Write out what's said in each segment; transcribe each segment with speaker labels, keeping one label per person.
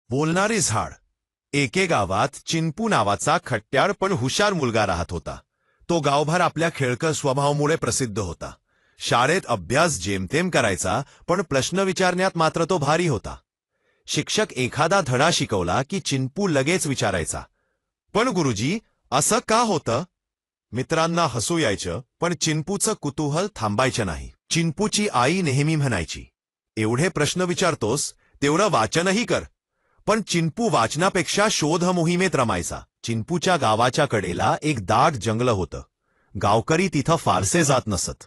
Speaker 1: बोलणारे झाड. एके गावात चिंपू नावाचा खट्याळ पण हुशार मुलगा राहत होता. तो गावभर आपल्या खेळकर स्वभावामुळे प्रसिद्ध होता. शाळेत अभ्यास जेमतेम करायचा, पण प्रश्न विचारण्यात मात्र तो भारी होता. शिक्षक एखादा धडा शिकवला की चिंपू लगेच विचारायचा, पण गुरुजी असं का होतं? मित्रांना हसू यायचं, पण चिंपूचं कुतूहल थांबायचं नाही. चिंपूची आई नेहमी म्हणायची, एवढे प्रश्न विचारतोस तेवढं वाचनही कर. पण चिंपू वाचनापेक्षा शोध मोहिमेत रमायचा. चिंपूच्या गावाच्या कडेला एक दाट जंगल होतं. गावकरी तिथं फारसे जात नसत,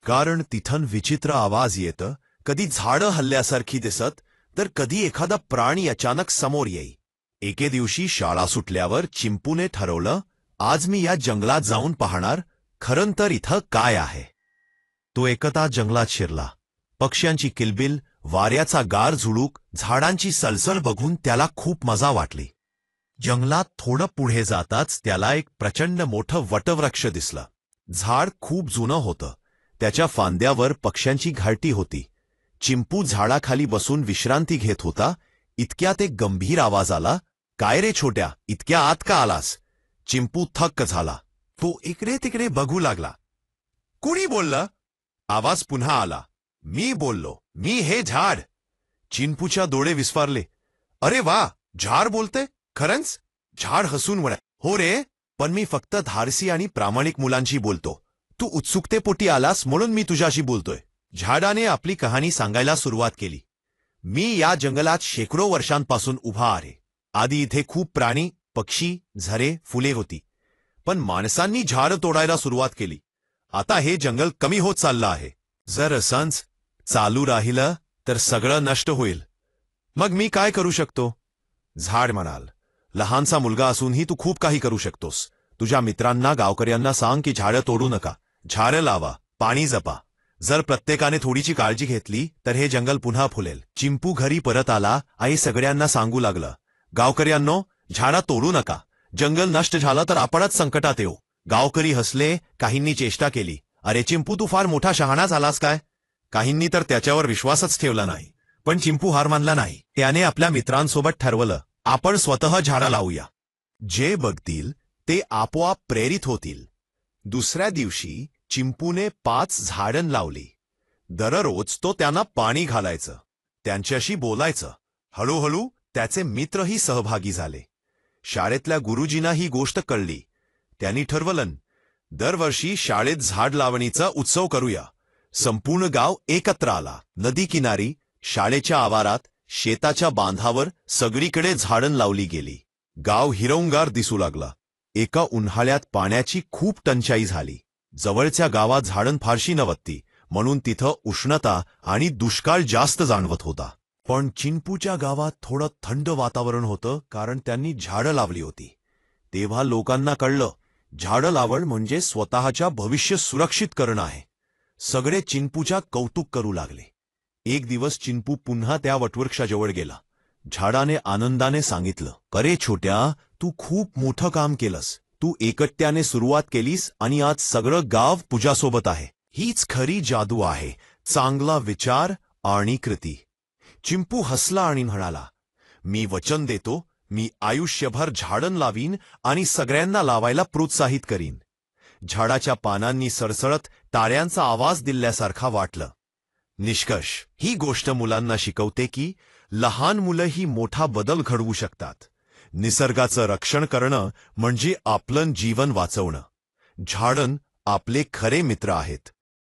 Speaker 1: कारण तिथं विचित्र आवाज येतं. कधी झाडं हल्ल्यासारखी दिसत, तर कधी एखादा प्राणी अचानक समोर येई. एके दिवशी शाळा सुटल्यावर चिंपूने ठरवलं, आज मी या जंगलात जाऊन पाहणार खरं तर इथं काय आहे. तो एकटा जंगलात शिरला. पक्ष्यांची किलबिल, वाऱ्याचा गार झुळूक, झाडांची सलसल बघून त्याला खूप मजा वाटली. जंगलात थोडं पुढे जाताच त्याला एक प्रचंड मोठं वटवृक्ष दिसलं. झाड खूप जुनं होतं. त्याच्या फांद्यावर पक्ष्यांची घरटी होती. चिंपू झाडाखाली बसून विश्रांती घेत होता. इतक्यात एक गंभीर आवाज आला, काय रे छोट्या, इतक्या आत का आलास? चिंपू थक्क झाला. तो इकडे तिकडे बघू लागला. कुणी बोललं? आवाज पुन्हा आला. मी बोललो, मी हे झाड. चिंपूच्या डोळे विस्फारले. अरे वा, झाड बोलते खरंच? झाड हसून म्हणाले, हो रे, पण मी फक्त धाडसी आणि प्रामाणिक मुलांशी बोलतो. तू उत्सुकतेपोटी आलास म्हणून मी तुझ्याशी बोलतोय. झाडाने आपली कहाणी सांगायला सुरुवात केली. मी या जंगलात शेकडो वर्षांपासून उभा आहे. आधी इथे खूप प्राणी, पक्षी, झरे, फुले होती. पण माणसांनी झाड तोडायला सुरुवात केली. आता हे जंगल कमी होत चाललं आहे. जर असंच चालू राहिलं तर सगळं नष्ट होईल. मग मी काय करू शकतो? झाड म्हणाल, लहानसा मुलगा असूनही तू खूप काही करू शकतोस. तुझ्या मित्रांना, गावकऱ्यांना सांग की झाडं तोडू नका, झाडं लावा, पाणी जपा. जर प्रत्येकाने थोडीशी काळजी घेतली तर हे जंगल पुन्हा फुलेल. चिंपू घरी परत आला. आई सगळ्यांना सांगू लागलं, गावकऱ्यांनो, झाडं तोडू नका. जंगल नष्ट झालं तर आपणच संकटात येऊ. गावकरी हसले, काहींनी चेष्टा केली, अरे चिंपू, तू फार मोठा शहाणा झालास काय? काहींनी तर त्याच्यावर विश्वासच ठेवला नाही. पण चिंपू हार मानला नाही. त्याने आपल्या मित्रांसोबत ठरवलं, आपण स्वतः झाडं लावूया. जे बघतील ते आपोआप प्रेरित होतील. दुसऱ्या दिवशी चिंपूने 5 झाडं लावली. दररोज तो त्यांना पाणी घालायचं, त्यांच्याशी बोलायचं. हळूहळू त्याचे मित्रही सहभागी झाले. शाळेतल्या गुरुजींना ही गोष्ट कळली. त्यांनी ठरवलं, दरवर्षी शाळेत झाड लावणीचा उत्सव करूया. संपूर्ण गाव एकत्र आला. नदी किनारी, शाळेच्या आवारात, शेताच्या बांधावर सगळीकडे झाडं लावली गेली. गाव हिरवंगार दिसू लागला. एका उन्हाळ्यात पाण्याची खूप टंचाई झाली. जवळच्या गावात झाडं फारशी नव्हती, म्हणून तिथं उष्णता आणि दुष्काळ जास्त जाणवत होता. पण चिंपूच्या गावात थोडं थंड वातावरण होतं, कारण त्यांनी झाडं लावली होती. तेव्हा लोकांना कळलं, झाडं लावण म्हणजे स्वतःच्या भविष्य सुरक्षित करणं आहे. सगळे चिंपूच्या कौतुक करू लागले. एक दिवस चिंपू पुन्हा त्या वटवृक्षाजवळ गेला. झाडाने आनंदाने सांगितलं, अरे छोट्या, तू खूप मोठं काम केलंस. तू एकट्याने सुरुवात केलीस आणि आज सगळं गाव तुझ्यासोबत आहे. हीच खरी जादू आहे, चांगला विचार आणि कृती. चिंपू हसला आणि म्हणाला, मी वचन देतो, मी आयुष्यभर झाडं लावीन आणि सगळ्यांना लावायला प्रोत्साहित करीन. झाडाच्या पानांनी सळसळत ताऱ्यांचा आवाज दिल्यासारखा वाटलं. निष्कर्ष, ही गोष्ट मुलांना शिकवते की लहान मुलंही मोठा बदल घडवू शकतात. निसर्गाचं रक्षण करणं म्हणजे आपलं जीवन वाचवणं. झाडं आपले खरे मित्र आहेत.